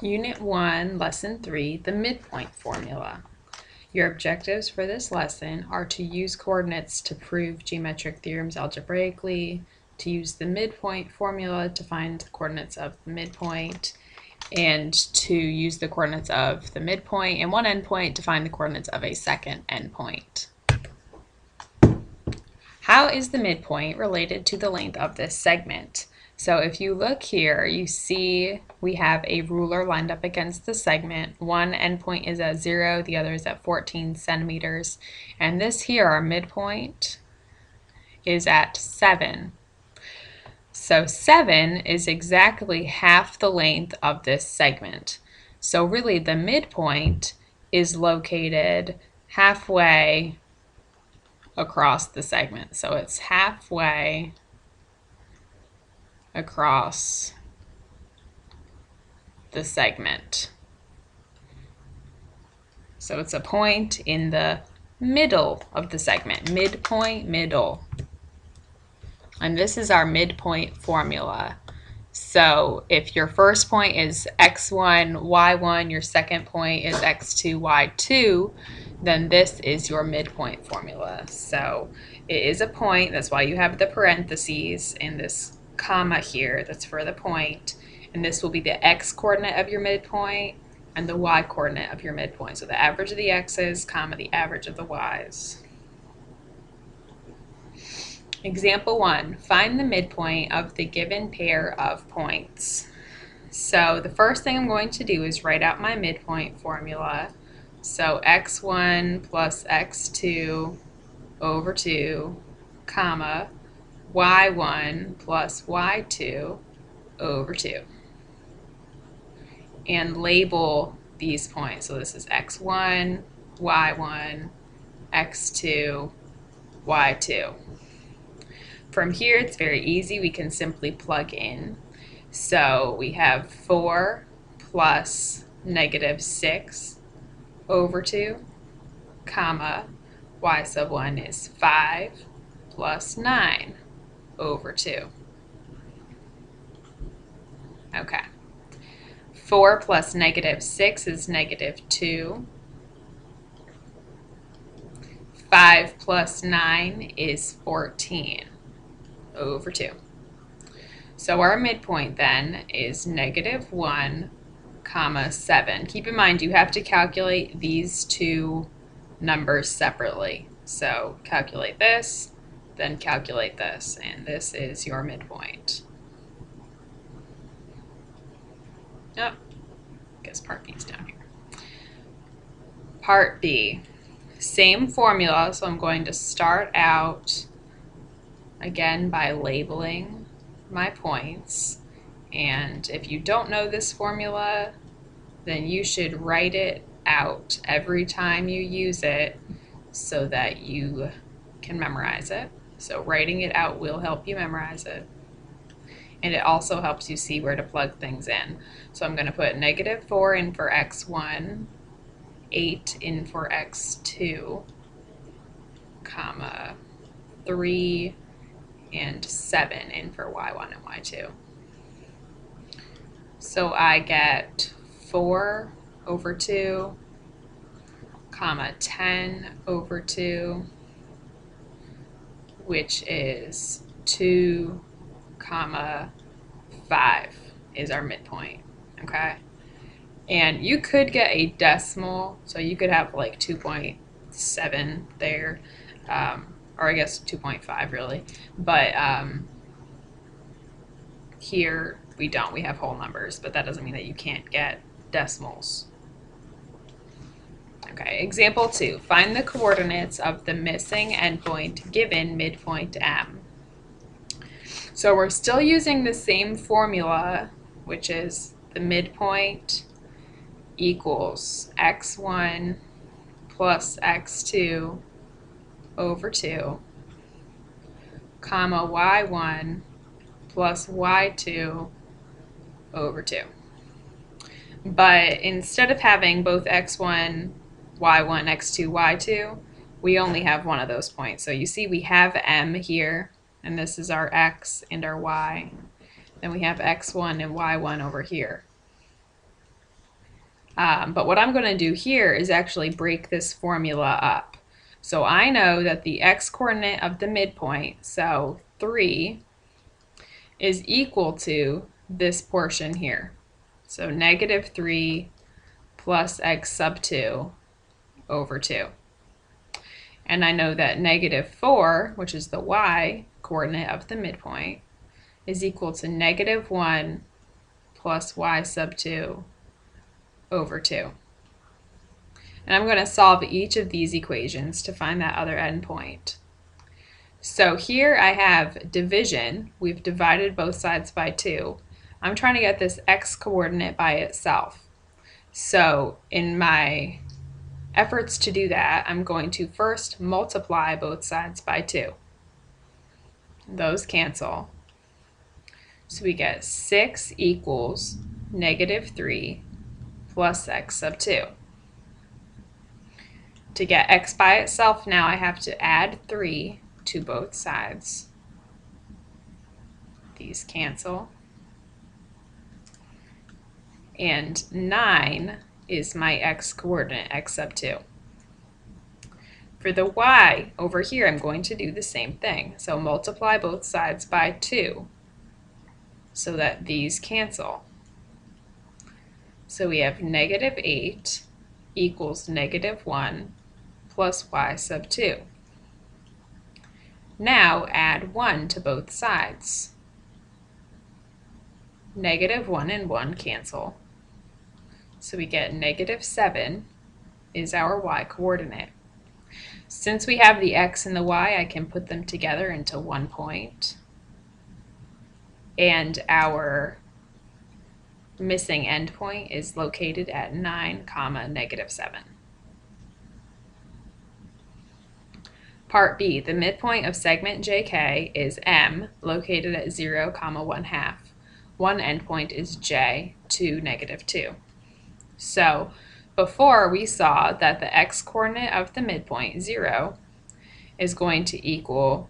Unit 1, Lesson 3, the midpoint formula. Your objectives for this lesson are to use coordinates to prove geometric theorems algebraically, to use the midpoint formula to find the coordinates of the midpoint, and to use the coordinates of the midpoint and one endpoint to find the coordinates of a second endpoint. How is the midpoint related to the length of this segment? So if you look here, you see we have a ruler lined up against the segment. One endpoint is at 0, the other is at 14 centimeters. And this here, our midpoint, is at 7. So 7 is exactly half the length of this segment. So really the midpoint is located halfway across the segment. So it's halfway across the segment. So it's a point in the middle of the segment. Midpoint, middle. And this is our midpoint formula. So if your first point is x1, y1, your second point is x2, y2, then this is your midpoint formula. So it is a point, that's why you have the parentheses and this comma here, that's for the point, and this will be the x coordinate of your midpoint and the y coordinate of your midpoint. So the average of the x's, comma, the average of the y's. Example 1, find the midpoint of the given pair of points. So the first thing I'm going to do is write out my midpoint formula. So x1 plus x2 over 2, comma, y1 plus y2 over 2. And label these points. So this is x1, y1, x2, y2. From here, it's very easy. We can simply plug in. So we have 4 plus negative 6 over 2, comma, y sub 1 is 5 plus 9 over 2. Okay. 4 plus negative 6 is negative 2. 5 plus 9 is 14 over 2. So our midpoint then is negative 1, comma 7. Keep in mind you have to calculate these two numbers separately. So calculate this, then calculate this, and this is your midpoint. Oh, I guess part B is down here. Part B, same formula, so I'm going to start out again by labeling my points. And if you don't know this formula, then you should write it out every time you use it so that you can memorize it. So writing it out will help you memorize it. And it also helps you see where to plug things in. So I'm going to put negative 4 in for x1, 8 in for x2, comma, 3 and 7 in for y1 and y2. So I get 4 over 2, comma, 10 over 2, which is 2, comma, 5 is our midpoint, okay? And you could get a decimal, so you could have like 2.7 there, or I guess 2.5 really, but here we don't, we have whole numbers, but that doesn't mean that you can't get decimals. Okay, example 2, find the coordinates of the missing endpoint given midpoint M. So we're still using the same formula, which is the midpoint equals x1 plus x2 over 2, comma, y1 plus y2 over 2. But instead of having both x1, y1, x2, y2, we only have one of those points. So you see we have M here, and this is our x and our y. Then we have x1 and y1 over here. But what I'm going to do here is actually break this formula up. So I know that the x-coordinate of the midpoint, so 3, is equal to this portion here. So negative 3 plus x sub 2 over 2. And I know that negative 4, which is the y-coordinate of the midpoint, is equal to negative 1 plus y sub 2 over 2. And I'm going to solve each of these equations to find that other endpoint. So here I have division. We've divided both sides by 2. I'm trying to get this x-coordinate by itself. So in my efforts to do that, I'm going to first multiply both sides by 2. Those cancel. So we get 6 equals negative 3 plus x sub 2. To get x by itself now, I have to add 3 to both sides. These cancel. And 9 is my x-coordinate, x sub 2. For the y over here, I'm going to do the same thing. So multiply both sides by 2 so that these cancel. So we have negative 8 equals negative 1 plus y sub 2. Now add 1 to both sides. Negative 1 and 1 cancel. So we get negative 7 is our y-coordinate. Since we have the x and the y, I can put them together into one point. And our missing endpoint is located at 9, negative 7. Part B, the midpoint of segment JK is M, located at 0, 1/2. One endpoint is J, 2, negative 2. So before we saw that the x-coordinate of the midpoint, 0, is going to equal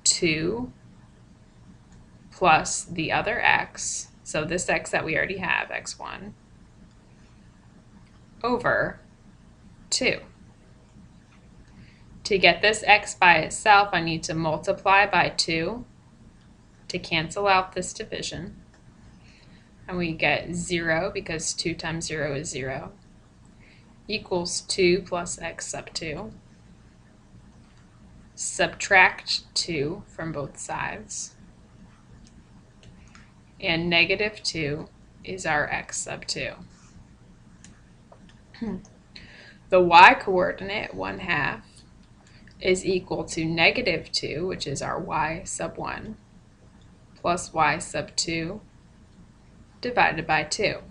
2 plus the other x, so this x that we already have, x1, over 2. To get this x by itself, I need to multiply by 2 to cancel out this division. And we get 0, because 2 times 0 is 0, equals 2 plus x sub 2. Subtract 2 from both sides. And negative 2 is our x sub 2. The y-coordinate, 1/2, is equal to negative 2, which is our y sub 1, plus y sub 2 divided by 2.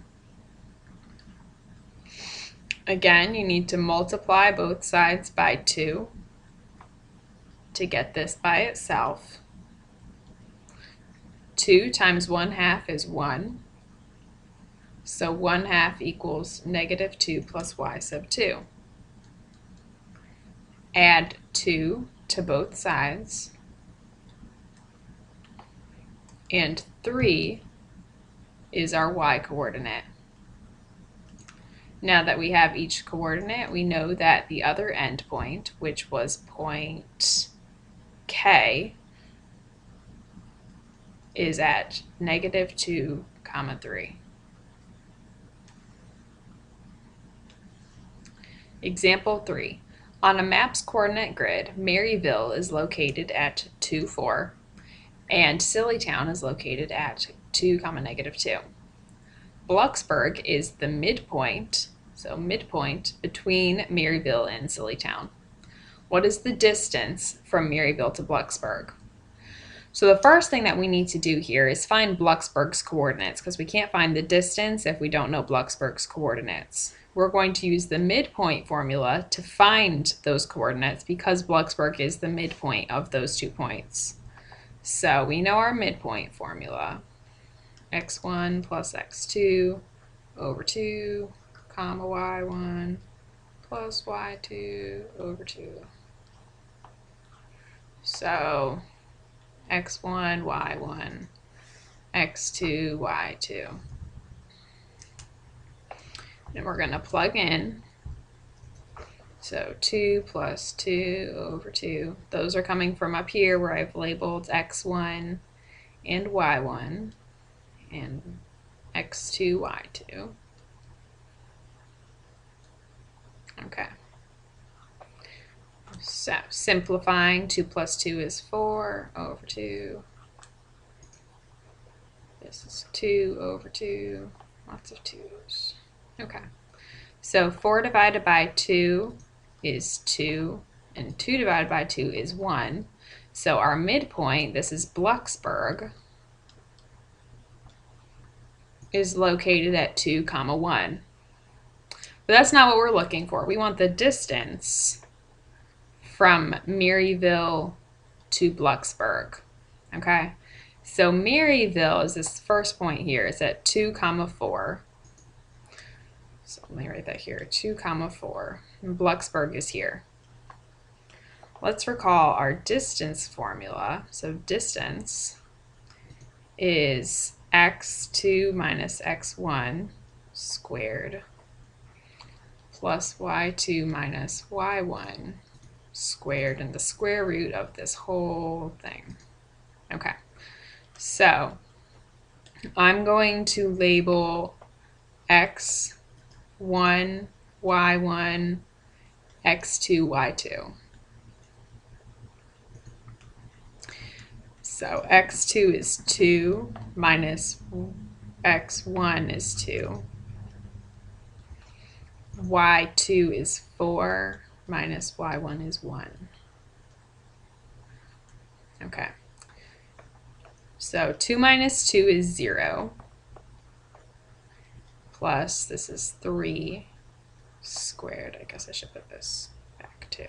Again, you need to multiply both sides by 2 to get this by itself. 2 times 1/2 is 1. So 1/2 equals negative 2 plus y sub 2. Add 2 to both sides. And 3 is our y-coordinate. Now that we have each coordinate, we know that the other endpoint, which was point K, is at negative 2, 3. Example 3. On a map's coordinate grid, Maryville is located at 2, 4, and Sillytown is located at 2, negative 2. Bloxburg is the midpoint, so midpoint between Maryville and Sillytown. What is the distance from Maryville to Bloxburg? So the first thing that we need to do here is find Bloxburg's coordinates, because we can't find the distance if we don't know Bloxburg's coordinates. We're going to use the midpoint formula to find those coordinates because Bloxburg is the midpoint of those 2 points. So we know our midpoint formula. x1 plus x2 over 2, y1 plus y2 over 2. So x1, y1, x2, y2. and we're going to plug in. So 2 plus 2 over 2. Those are coming from up here where I've labeled x1 and y1 and x2, y2. Okay. So simplifying, 2 plus 2 is 4 over 2. This is 2 over 2. Lots of 2's. Okay. So 4 divided by 2 is 2, and 2 divided by 2 is 1. So our midpoint, this is Blucksburg, is located at 2, 1. But that's not what we're looking for. We want the distance from Maryville to Blucksburg. Okay? So Maryville is this first point here. It's at 2, 4. So let me write that here, 2, 4. And Blucksburg is here. Let's recall our distance formula. So distance is x2 minus x1 squared plus y2 minus y1 squared, and the square root of this whole thing. Okay, so I'm going to label x1, y1, x2, y2. So x2 is 2 minus x1 is 2. y2 is 4 minus y1 is 1. Okay. So 2 minus 2 is 0. Plus, this is 3 squared. I guess I should put this back too.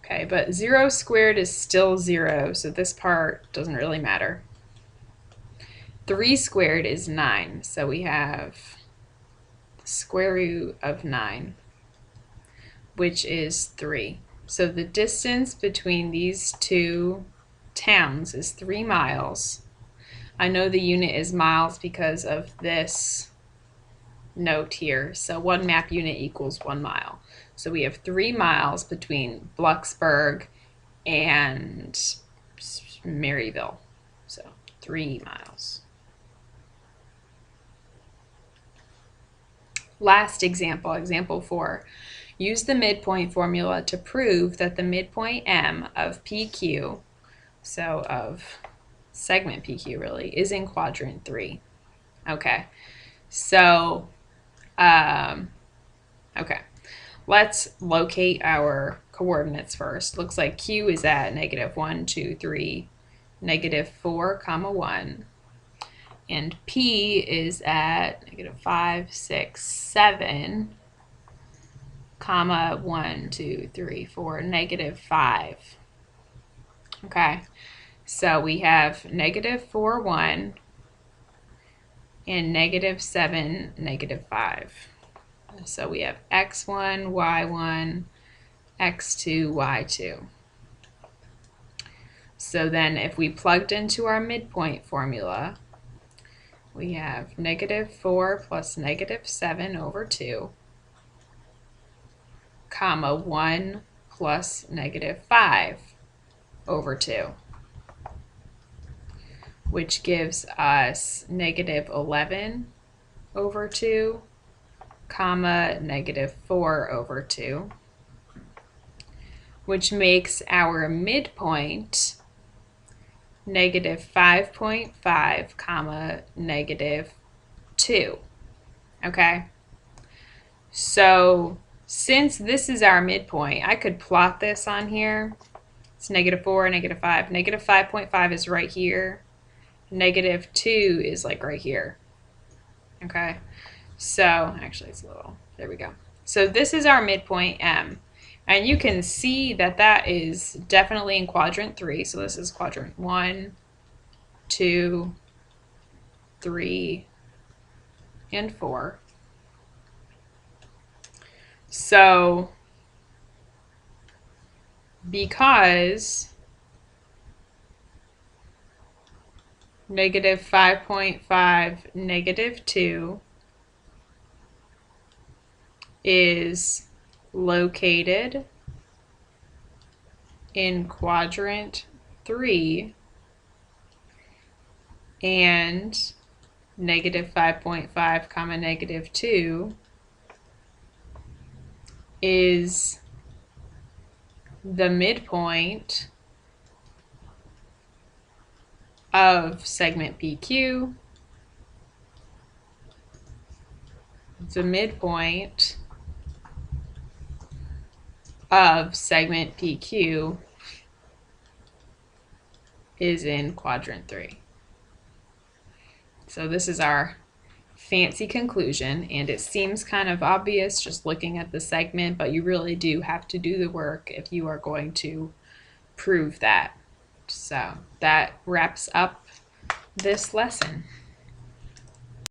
Okay, but 0 squared is still 0, so this part doesn't really matter. 3 squared is 9, so we have the square root of 9, which is 3. So the distance between these two towns is 3 miles. I know the unit is miles because of this note here. So 1 map unit equals 1 mile. So we have 3 miles between Blucksburg and Maryville. So 3 miles. Last example, example 4. Use the midpoint formula to prove that the midpoint M of PQ, so of segment PQ really, is in quadrant 3. Okay, so, okay, let's locate our coordinates first. Looks like Q is at -1, 2, 3, -4, 1. And P is at -5, 6, 7, 1, 2, 3, 4, -5. Okay, so we have -4, 1, and -7, -5. So we have x1, y1, x2, y2. So then if we plugged into our midpoint formula, we have -4 plus -7 over 2, 1 plus -5 over 2, which gives us -11 over 2, -4 over 2, which makes our midpoint -5.5, -2. Okay? So since this is our midpoint, I could plot this on here. It's -4, -5. -5.5 is right here. -2 is like right here. Okay? So, actually it's a little, there we go. So this is our midpoint M. And you can see that that is definitely in quadrant 3. So this is quadrant 1, 2, 3, and 4. So because -5.5, -2 is located in quadrant 3 and negative 5.5 comma negative 2 is the midpoint of segment PQ, the midpoint of segment PQ is in quadrant 3. So this is our fancy conclusion, and it seems kind of obvious just looking at the segment, but you really do have to do the work if you are going to prove that. So that wraps up this lesson.